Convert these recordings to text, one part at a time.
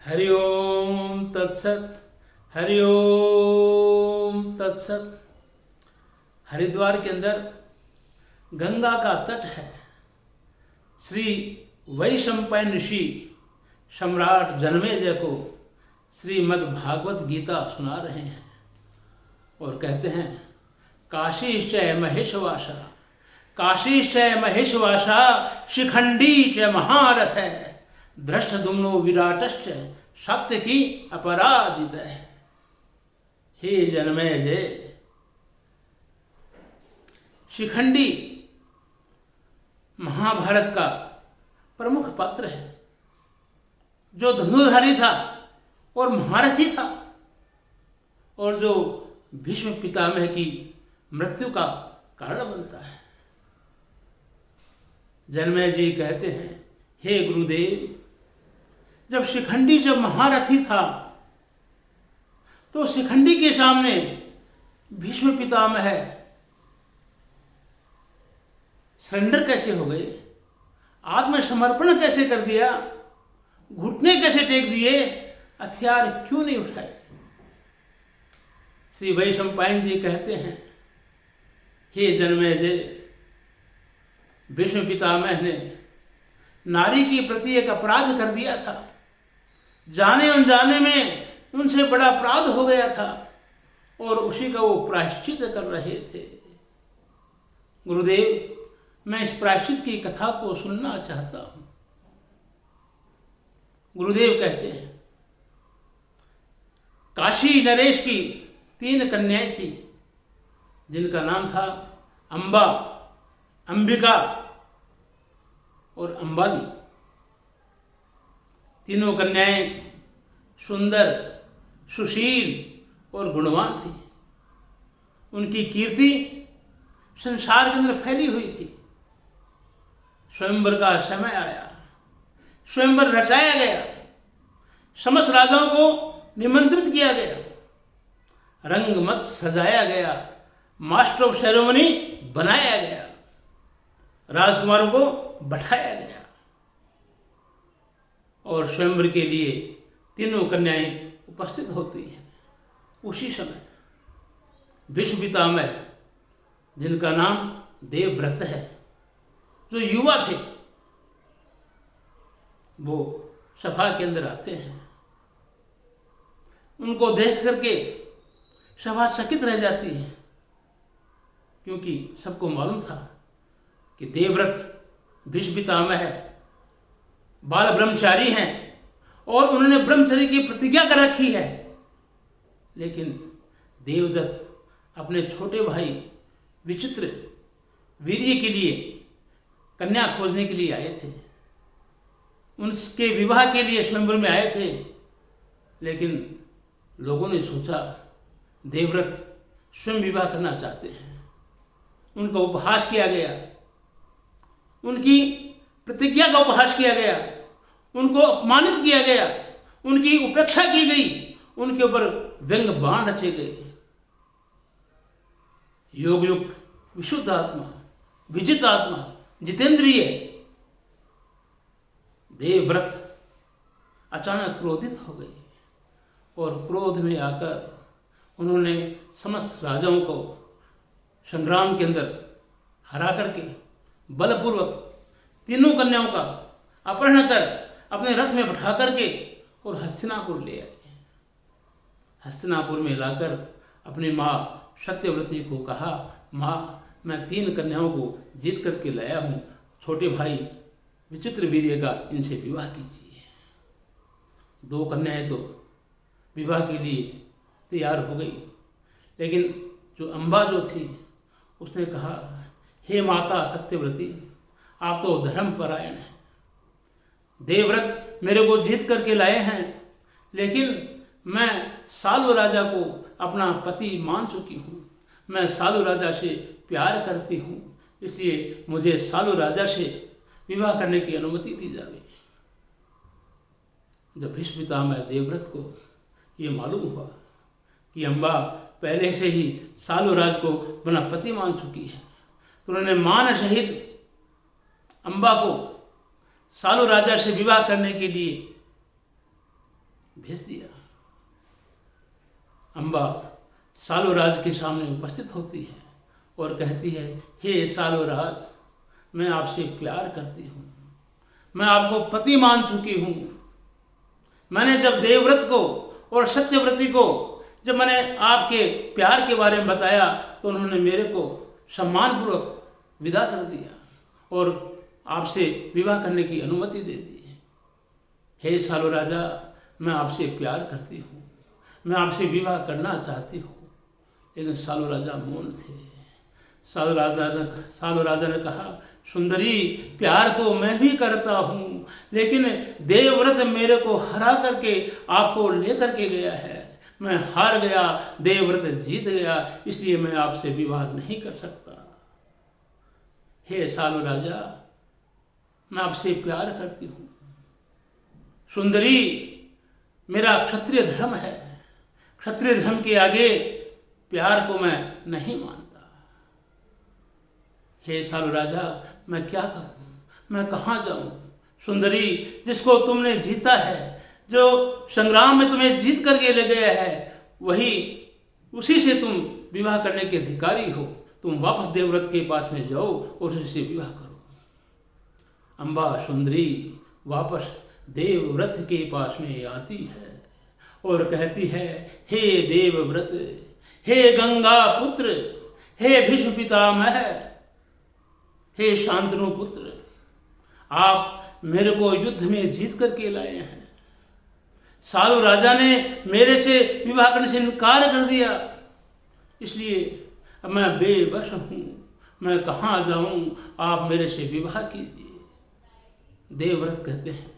हरि ओम तत्सत। हरि ओम तत्सत। हरिद्वार के अंदर गंगा का तट है। श्री वैशंपायन ऋषि सम्राट जन्मेजय को श्रीमद् भागवत गीता सुना रहे हैं और कहते हैं, काशीश्चय महेशवासा, काशीश्चय महेशवासा, शिखंडी च महारथ है, धृष्टद्युम्नो विराटश्च सत्यकी अपराजित है। हे जन्मेजय, शिखंडी महाभारत का प्रमुख पात्र है, जो धनुर्धारी था और महारथी था और जो भीष्म पितामह की मृत्यु का कारण बनता है। जन्मेजय जी कहते हैं, हे गुरुदेव, जब शिखंडी जब महारथी था तो शिखंडी के सामने भीष्म पितामह सरेंडर कैसे हो गए, आत्मसमर्पण कैसे कर दिया, घुटने कैसे टेक दिए, हथियार क्यों नहीं उठाए। श्री वैशंपायन जी कहते हैं, हे जन्मेजय, भीष्म पितामह ने नारी के प्रति एक अपराध कर दिया था, जाने अनजाने में उनसे बड़ा अपराध हो गया था और उसी का वो प्रायश्चित कर रहे थे। गुरुदेव, मैं इस प्रायश्चित की कथा को सुनना चाहता हूं। गुरुदेव कहते हैं, काशी नरेश की 3 कन्याएं थी, जिनका नाम था अंबा, अंबिका और अंबाली। तीनों कन्याएं सुंदर, सुशील और गुणवान थी। उनकी कीर्ति संसार के अंदर फैली हुई थी। स्वयंवर का समय आया, स्वयंवर रचाया गया, समस्त राजाओं को निमंत्रित किया गया, रंगमंच सजाया गया, मास्टर ऑफ सेरेमनी बनाया गया, राजकुमारों को बैठाया गया और स्वयंवर के लिए तीनों कन्याएं उपस्थित होती हैं। उसी समय भीष्म पितामह, जिनका नाम देवव्रत है, जो युवा थे, वो सभा के अंदर आते हैं। उनको देख करके सभा चकित रह जाती है, क्योंकि सबको मालूम था कि देवव्रत भीष्म पितामह बाल ब्रह्मचारी हैं और उन्होंने ब्रह्मचर्य की प्रतिज्ञा कर रखी है। लेकिन देवदत्त अपने छोटे भाई विचित्र वीर्य के लिए कन्या खोजने के लिए आए थे, उनके विवाह के लिए स्वयंवर में आए थे। लेकिन लोगों ने सोचा देवव्रत स्वयं विवाह करना चाहते हैं। उनका उपहास किया गया, उनकी प्रतिज्ञा का उपहास किया गया, उनको अपमानित किया गया, उनकी उपेक्षा की गई, उनके ऊपर व्यंग बाण रचे गए। योगयुक्त विशुद्ध आत्मा, विजित आत्मा, जितेंद्रिय देवव्रत अचानक क्रोधित हो गए और क्रोध में आकर उन्होंने समस्त राजाओं को संग्राम के अंदर हरा करके बलपूर्वक तीनों कन्याओं का अपहरण कर अपने रथ में बैठा करके और हस्तिनापुर ले आए। हस्तिनापुर में लाकर अपनी माँ सत्यव्रती को कहा, माँ, मैं 3 कन्याओं को जीत करके लाया हूँ, छोटे भाई विचित्र वीर्य का इनसे विवाह कीजिए। 2 कन्याएं तो विवाह के लिए तैयार हो गई, लेकिन जो अंबा जो थी उसने कहा, हे माता सत्यव्रती, आप तो धर्मपरायण हैं। देवव्रत मेरे को जीत करके लाए हैं, लेकिन मैं सालू राजा को अपना पति मान चुकी हूँ। मैं सालू राजा से प्यार करती हूँ, इसलिए मुझे सालू राजा से विवाह करने की अनुमति दी जावे। जब भीष्म पितामह देवव्रत को ये मालूम हुआ कि अंबा पहले से ही सालू राज को अपना पति मान चुकी है, तो उन्होंने मान सहित अंबा को सालू राजा से विवाह करने के लिए भेज दिया। अम्बा सालोराज के सामने उपस्थित होती है और कहती है, हे सालोराज, मैं आपसे प्यार करती हूँ, मैं आपको पति मान चुकी हूँ। मैंने जब देवव्रत को और सत्यव्रती को जब मैंने आपके प्यार के बारे में बताया तो उन्होंने मेरे को सम्मानपूर्वक विदा कर दिया और आपसे विवाह करने की अनुमति दे दी। हे सालो राजा, मैं आपसे प्यार करती हूँ, मैं आपसे विवाह करना चाहती हूँ। लेकिन सालो राजा मौन थे। सालो राजा ने कहा, सुंदरी, प्यार तो मैं भी करता हूँ, लेकिन देवव्रत मेरे को हरा करके आपको लेकर के गया है। मैं हार गया, देवव्रत जीत गया, इसलिए मैं आपसे विवाह नहीं कर सकता। हे सालो राजा, मैं आपसे प्यार करती हूँ। सुंदरी, मेरा क्षत्रिय धर्म है, क्षत्रिय धर्म के आगे प्यार को मैं नहीं मानता। हे सालो राजा, मैं क्या करूं, मैं कहाँ जाऊं? सुंदरी, जिसको तुमने जीता है, जो संग्राम में तुम्हें जीत करके ले गया है, उसी से तुम विवाह करने के अधिकारी हो। तुम वापस देवव्रत के पास में जाओ और उसी से विवाह करो। अम्बा सुंदरी वापस देवव्रत के पास में आती है और कहती है, हे देवव्रत, हे गंगा पुत्र, हे भीष्म पितामह, हे शांतनु पुत्र, आप मेरे को युद्ध में जीत करके लाए हैं। सालो राजा ने मेरे से विवाह करने से इनकार कर दिया, इसलिए अब मैं बेबस हूँ, मैं कहाँ जाऊँ, आप मेरे से विवाह कीजिए। देवव्रत कहते हैं,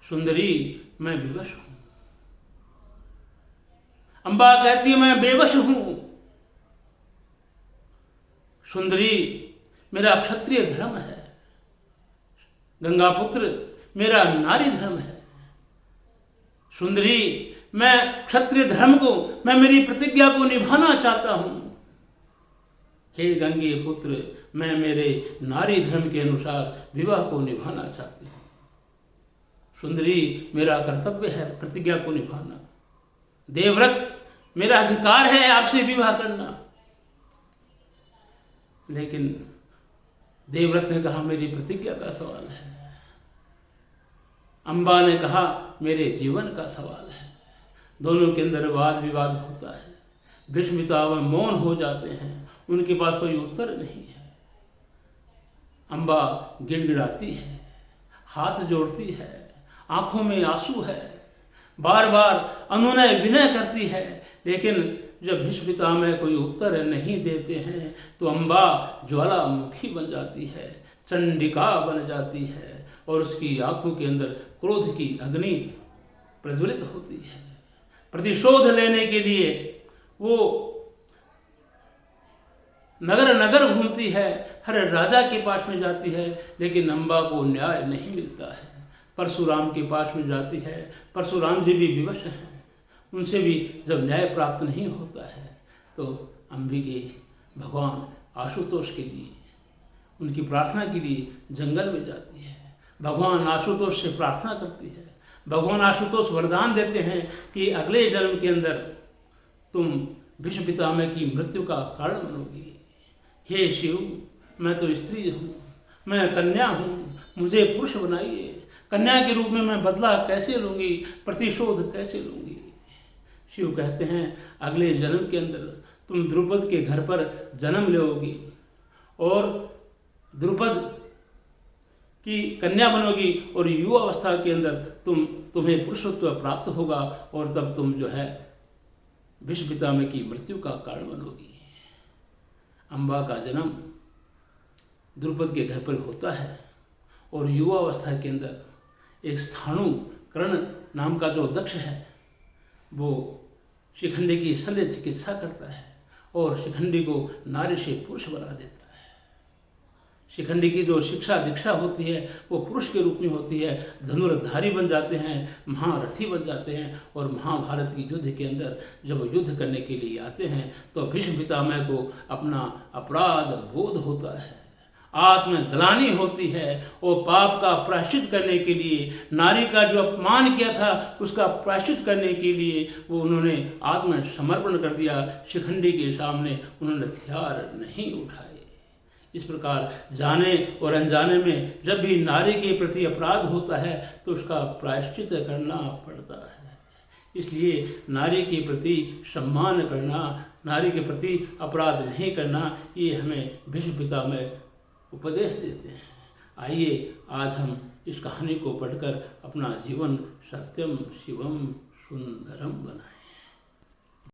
सुंदरी, मैं विवश हूँ। अम्बा कहती है, मैं बेबस हूँ। सुंदरी, मेरा क्षत्रिय धर्म है, गंगा पुत्र, मेरा नारी धर्म है। सुंदरी, मैं क्षत्रिय धर्म को, मैं मेरी प्रतिज्ञा को निभाना चाहता हूँ। हे गंगे पुत्र, मैं मेरे नारी धर्म के अनुसार विवाह को निभाना चाहती हूँ। सुंदरी, मेरा कर्तव्य है प्रतिज्ञा को निभाना। देवव्रत, मेरा अधिकार है आपसे विवाह करना। लेकिन देवव्रत ने कहा, मेरी प्रतिज्ञा का सवाल है। अम्बा ने कहा, मेरे जीवन का सवाल है। दोनों के अंदर वाद विवाद होता है। भीष्म पितामह मौन हो जाते हैं, उनके पास कोई उत्तर नहीं है। अम्बा गिड़गिड़ाती है, हाथ जोड़ती है, आंखों में आंसू है, बार बार अनुनय विनय करती है। लेकिन जब भीष्म पितामह कोई उत्तर नहीं देते हैं तो अम्बा ज्वालामुखी बन जाती है, चंडिका बन जाती है और उसकी आंखों के अंदर क्रोध की अग्नि प्रज्वलित होती है। प्रतिशोध लेने के लिए वो नगर नगर घूमती है, हर राजा के पास में जाती है, लेकिन अम्बा को न्याय नहीं मिलता है। परशुराम के पास में जाती है, परशुराम जी भी विवश हैं, उनसे भी जब न्याय प्राप्त नहीं होता है तो अंबिके भगवान आशुतोष के लिए, उनकी प्रार्थना के लिए जंगल में जाती है। भगवान आशुतोष से प्रार्थना करती है। भगवान आशुतोष वरदान देते हैं कि अगले जन्म के अंदर तुम भीष्म पितामह की मृत्यु का कारण बनोगी। हे शिव, मैं तो स्त्री हूँ, मैं कन्या हूँ, मुझे पुरुष बनाइए। कन्या के रूप में मैं बदला कैसे लूँगी, प्रतिशोध कैसे लूँगी? शिव कहते हैं, अगले जन्म के अंदर तुम द्रुपद के घर पर जन्म लोगी और द्रुपद की कन्या बनोगी और युवा अवस्था के अंदर तुम्हें पुरुषत्व प्राप्त होगा और तब तुम जो है भीष्म पितामह की मृत्यु का कारण बनोगी। अम्बा का जन्म द्रुपद के घर पर होता है और युवा अवस्था के अंदर एक स्थाणु कर्ण नाम का जो दक्ष है वो शिखंडी की शल्य चिकित्सा करता है और शिखंडी को नारी से पुरुष बना देता है। शिखंडी की जो शिक्षा दीक्षा होती है वो पुरुष के रूप में होती है। धनुर्धारी बन जाते हैं, महारथी बन जाते हैं और महाभारत की युद्ध के अंदर जब युद्ध करने के लिए आते हैं तो भीष्म पितामह को अपना अपराध बोध होता है। आत्मग्लानि होती है और पाप का प्रायश्चित करने के लिए, नारी का जो अपमान किया था उसका प्रायश्चित करने के लिए वो उन्होंने आत्मसमर्पण कर दिया। शिखंडी के सामने उन्होंने हथियार नहीं उठाए। इस प्रकार जाने और अनजाने में जब भी नारी के प्रति अपराध होता है तो उसका प्रायश्चित करना पड़ता है। इसलिए नारी के प्रति सम्मान करना, नारी के प्रति अपराध नहीं करना, ये हमें भीष्म पितामह उपदेश देते हैं। आइए आज हम इस कहानी को पढ़कर अपना जीवन सत्यम शिवम सुंदरम बनाएं।